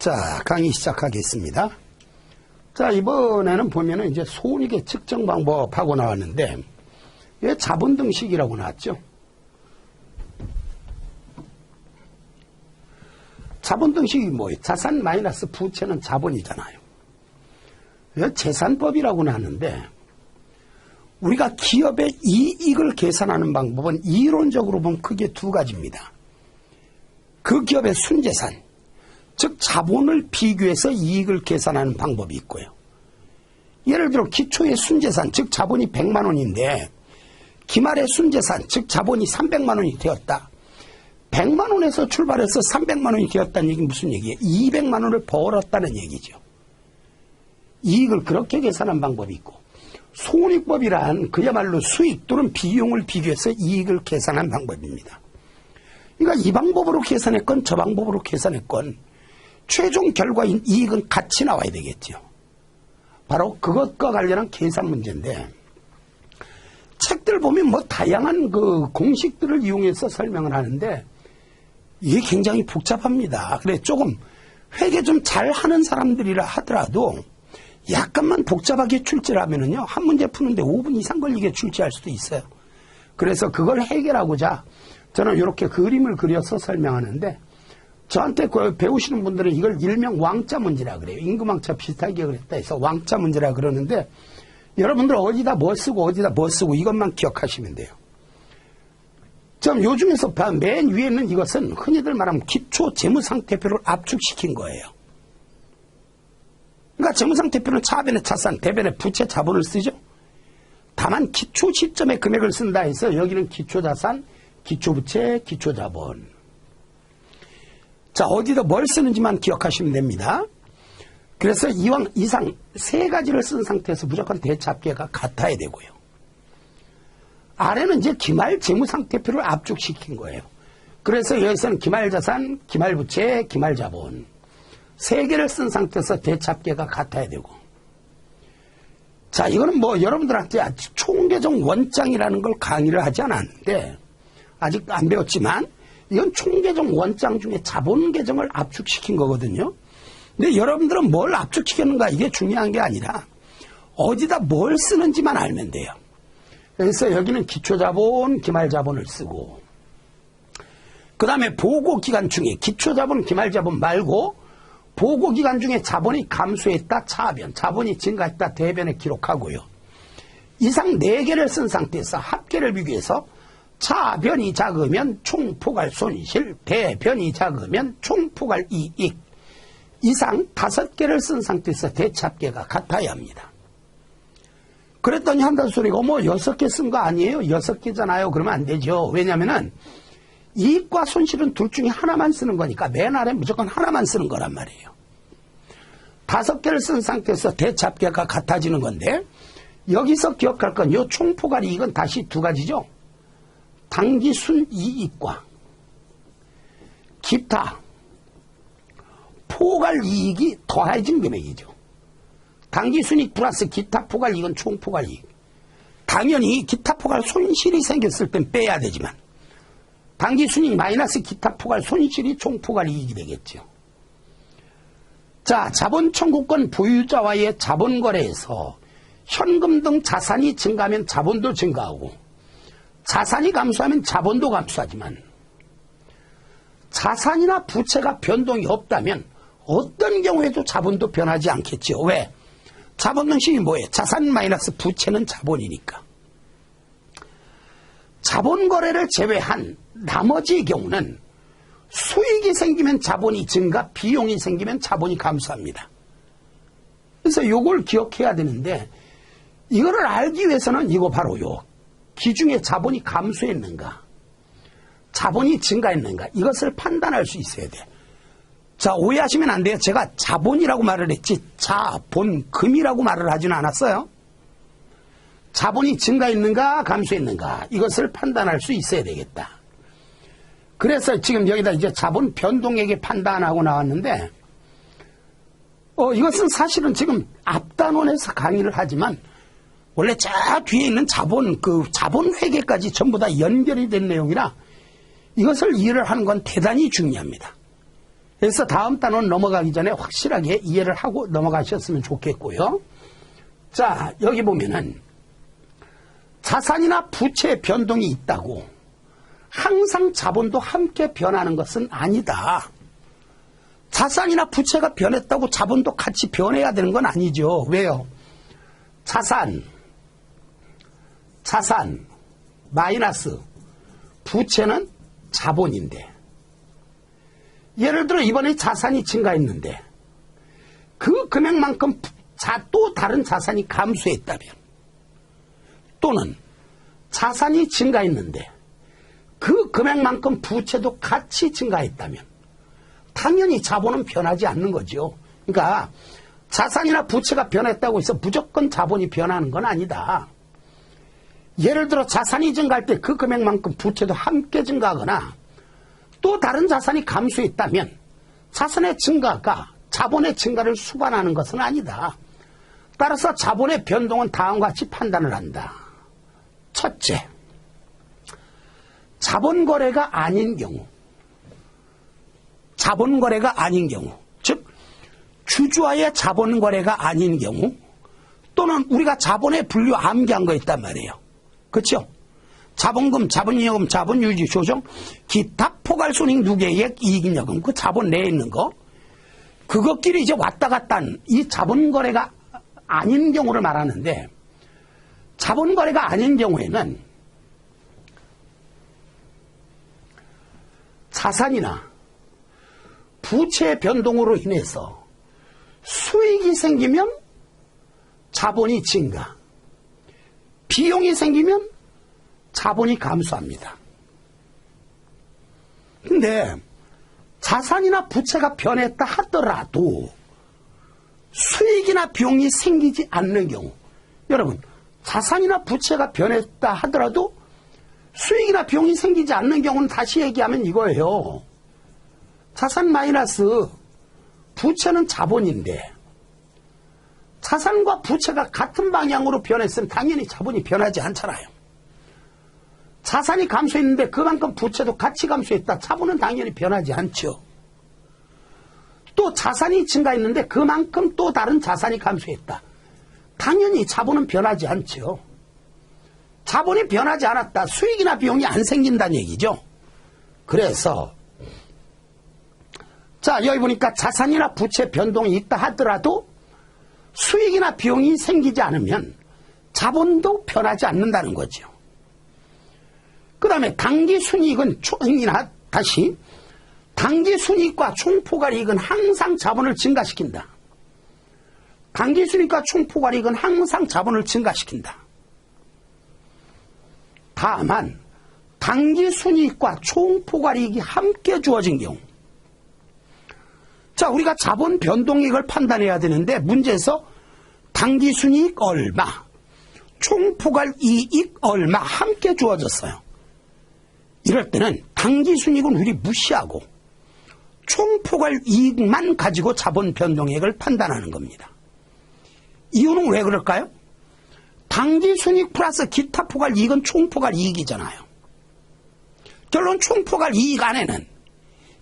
자, 강의 시작하겠습니다. 자, 이번에는 보면은 이제 손익의 측정 방법하고 나왔는데, 왜 자본 등식이라고 나왔죠? 자본 등식이 뭐예요? 자산 마이너스 부채는 자본이잖아요. 왜 재산법이라고 나왔는데, 우리가 기업의 이익을 계산하는 방법은 이론적으로 보면 크게 두 가지입니다. 그 기업의 순재산, 즉 자본을 비교해서 이익을 계산하는 방법이 있고요. 예를 들어 기초의 순재산, 즉 자본이 100만 원인데 기말의 순재산, 즉 자본이 300만 원이 되었다. 100만 원에서 출발해서 300만 원이 되었다는 얘기는 무슨 얘기예요? 200만 원을 벌었다는 얘기죠. 이익을 그렇게 계산한 방법이 있고, 손익법이란 그야말로 수익 또는 비용을 비교해서 이익을 계산한 방법입니다. 그러니까 이 방법으로 계산했건 저 방법으로 계산했건 최종 결과인 이익은 같이 나와야 되겠죠. 바로 그것과 관련한 계산 문제인데, 책들 보면 뭐 다양한 그 공식들을 이용해서 설명을 하는데 이게 굉장히 복잡합니다. 그래 조금 회계 좀 잘하는 사람들이라 하더라도 약간만 복잡하게 출제하면은요, 한 문제 푸는데 5분 이상 걸리게 출제할 수도 있어요. 그래서 그걸 해결하고자 저는 이렇게 그림을 그려서 설명하는데, 저한테 배우시는 분들은 이걸 일명 왕자 문제라 그래요. 임금왕자 비슷하게 그랬다 해서 왕자 문제라 그러는데, 여러분들 어디다 뭐 쓰고 어디다 뭐 쓰고 이것만 기억하시면 돼요. 좀 요 중에서 맨 위에 있는 이것은 흔히들 말하면 기초 재무상태표를 압축시킨 거예요. 그러니까 재무상태표는 차변에 자산, 대변에 부채, 자본을 쓰죠. 다만 기초 시점에 금액을 쓴다 해서 여기는 기초자산, 기초부채, 기초자본. 자, 어디다 뭘 쓰는지만 기억하시면 됩니다. 그래서 이상 세 가지를 쓴 상태에서 무조건 대차합계가 같아야 되고요. 아래는 이제 기말 재무상태표를 압축시킨 거예요. 그래서 여기서는 기말자산, 기말부채, 기말자본 세 개를 쓴 상태에서 대차합계가 같아야 되고, 자, 이거는 뭐 여러분들한테 아직 총계정 원장이라는 걸 강의를 하지 않았는데 아직 안 배웠지만 이건 총계정 원장 중에 자본계정을 압축시킨 거거든요. 근데 여러분들은 뭘 압축시켰는가 이게 중요한 게 아니라 어디다 뭘 쓰는지만 알면 돼요. 그래서 여기는 기초자본, 기말자본을 쓰고, 그 다음에 보고기간 중에 기초자본, 기말자본 말고 보고기간 중에 자본이 감소했다 차변, 자본이 증가했다 대변에 기록하고요. 이상 4개를 쓴 상태에서 합계를 비교해서 차변이 작으면 총포괄 손실, 대변이 작으면 총포괄 이익, 이상 5개를 쓴 상태에서 대차합계가 같아야 합니다. 그랬더니 한다는 소리가 뭐 6개 쓴 거 아니에요? 6개잖아요. 그러면 안 되죠. 왜냐면은 이익과 손실은 둘 중에 하나만 쓰는 거니까 맨 아래 무조건 하나만 쓰는 거란 말이에요. 5개를 쓴 상태에서 대차합계가 같아지는 건데, 여기서 기억할 건 이 총포괄 이익은 다시 두 가지죠. 당기순이익과 기타 포괄 이익이 더해진 금액이죠. 당기순이익 플러스 기타 포괄 이익은 총포괄 이익. 당연히 기타 포괄 손실이 생겼을 땐 빼야 되지만 당기순이익 마이너스 기타 포괄 손실이 총포괄 이익이 되겠죠. 자, 자본 청구권 보유자와의 자본 거래에서 현금 등 자산이 증가하면 자본도 증가하고 자산이 감소하면 자본도 감소하지만 자산이나 부채가 변동이 없다면 어떤 경우에도 자본도 변하지 않겠죠. 왜? 자본 등식이 뭐예요? 자산 마이너스 부채는 자본이니까. 자본 거래를 제외한 나머지의 경우는 수익이 생기면 자본이 증가, 비용이 생기면 자본이 감소합니다. 그래서 이걸 기억해야 되는데, 이거를 알기 위해서는 이거 바로 기중에 자본이 감소했는가, 자본이 증가했는가, 이것을 판단할 수 있어야 돼. 자, 오해하시면 안 돼요. 제가 자본이라고 말을 했지 자본금이라고 말을 하지는 않았어요. 자본이 증가했는가 감소했는가 이것을 판단할 수 있어야 되겠다. 그래서 지금 여기다 이제 자본 변동액의 판단하고 나왔는데, 이것은 사실은 지금 앞단원에서 강의를 하지만 원래 저 뒤에 있는 자본 회계까지 전부 다 연결이 된 내용이라 이것을 이해를 하는 건 대단히 중요합니다. 그래서 다음 단원 넘어가기 전에 확실하게 이해를 하고 넘어가셨으면 좋겠고요. 자, 여기 보면은 자산이나 부채의 변동이 있다고 항상 자본도 함께 변하는 것은 아니다. 자산이나 부채가 변했다고 자본도 같이 변해야 되는 건 아니죠. 왜요? 자산 마이너스 부채는 자본인데, 예를 들어 이번에 자산이 증가했는데 그 금액만큼 또 다른 자산이 감소했다면, 또는 자산이 증가했는데 그 금액만큼 부채도 같이 증가했다면 당연히 자본은 변하지 않는 거죠. 그러니까 자산이나 부채가 변했다고 해서 무조건 자본이 변하는 건 아니다. 예를 들어 자산이 증가할 때 그 금액만큼 부채도 함께 증가하거나 또 다른 자산이 감소했다면 자산의 증가가 자본의 증가를 수반하는 것은 아니다. 따라서 자본의 변동은 다음과 같이 판단을 한다. 첫째, 자본거래가 아닌 경우, 즉 주주와의 자본거래가 아닌 경우, 또는 우리가 자본의 분류 암기한 거 있단 말이에요. 그렇죠? 자본금, 자본이익금, 자본유지 조정, 기타 포괄손익 누계액, 이익잉여금, 그 자본 내에 있는 거, 그것끼리 이제 왔다 갔다 한 이 자본거래가 아닌 경우를 말하는데, 자본거래가 아닌 경우에는 자산이나 부채의 변동으로 인해서 수익이 생기면 자본이 증가, 비용이 생기면 자본이 감소합니다. 근데 자산이나 부채가 변했다 하더라도 수익이나 비용이 생기지 않는 경우, 여러분, 자산이나 부채가 변했다 하더라도 수익이나 비용이 생기지 않는 경우는 다시 얘기하면 이거예요. 자산 마이너스 부채는 자본인데 자산과 부채가 같은 방향으로 변했으면 당연히 자본이 변하지 않잖아요. 자산이 감소했는데 그만큼 부채도 같이 감소했다. 자본은 당연히 변하지 않죠. 또 자산이 증가했는데 그만큼 또 다른 자산이 감소했다. 당연히 자본은 변하지 않죠. 자본이 변하지 않았다. 수익이나 비용이 안 생긴다는 얘기죠. 그래서 자, 여기 보니까 자산이나 부채 변동이 있다 하더라도 수익이나 비용이 생기지 않으면 자본도 변하지 않는다는 거죠. 그 다음에 당기순이익은 다시 당기순이익과 총포괄이익은 항상 자본을 증가시킨다. 당기순이익과 총포괄이익은 항상 자본을 증가시킨다. 다만 당기순이익과 총포괄이익이 함께 주어진 경우, 자, 우리가 자본 변동이익을 판단해야 되는데 문제에서 당기순이익 얼마, 총포괄이익 얼마 함께 주어졌어요. 이럴 때는 당기순이익은 우리 무시하고 총포괄이익만 가지고 자본 변동이익을 판단하는 겁니다. 이유는 왜 그럴까요? 당기순이익 플러스 기타 포괄이익은 총포괄이익이잖아요. 결론 총포괄이익 안에는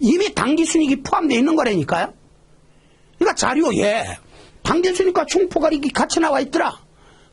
이미 당기순이익이 포함되어 있는 거라니까요. 그러니까 자료에 당기순이익과 총포괄이익이 같이 나와 있더라.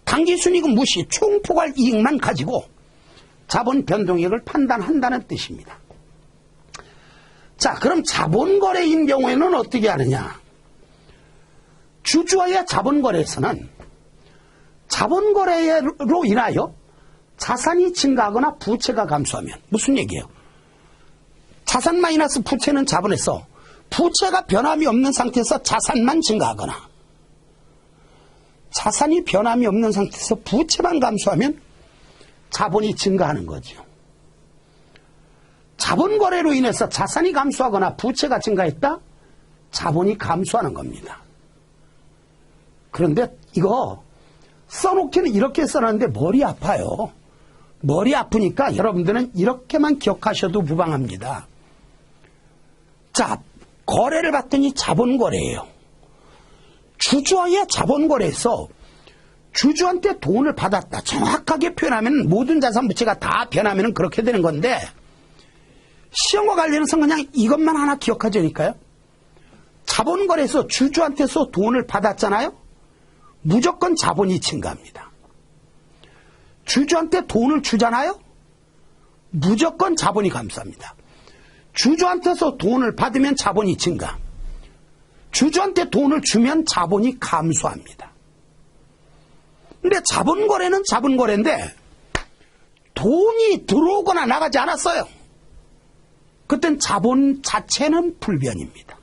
당기순이익은 무시, 총포괄이익만 가지고 자본 변동이익을 판단한다는 뜻입니다. 자, 그럼 자본거래인 경우에는 어떻게 하느냐? 주주와의 자본거래에서는 자본거래로 인하여 자산이 증가하거나 부채가 감소하면, 무슨 얘기예요? 자산 마이너스 부채는 자본에서 부채가 변함이 없는 상태에서 자산만 증가하거나 자산이 변함이 없는 상태에서 부채만 감소하면 자본이 증가하는 거죠. 자본거래로 인해서 자산이 감소하거나 부채가 증가했다? 자본이 감소하는 겁니다. 그런데 이거 써놓기는 이렇게 써놨는데 머리 아파요. 머리 아프니까 여러분들은 이렇게만 기억하셔도 무방합니다. 자, 거래를 봤더니 자본거래예요. 주주와의 자본거래에서 주주한테 돈을 받았다. 정확하게 표현하면 모든 자산 부채가 다 변하면 그렇게 되는 건데, 시험과 관련해서 그냥 이것만 하나 기억하자니까요. 자본거래에서 주주한테서 돈을 받았잖아요. 무조건 자본이 증가합니다. 주주한테 돈을 주잖아요. 무조건 자본이 감소합니다. 주주한테서 돈을 받으면 자본이 증가. 주주한테 돈을 주면 자본이 감소합니다. 근데 자본거래는 자본거래인데 돈이 들어오거나 나가지 않았어요. 그땐 자본 자체는 불변입니다.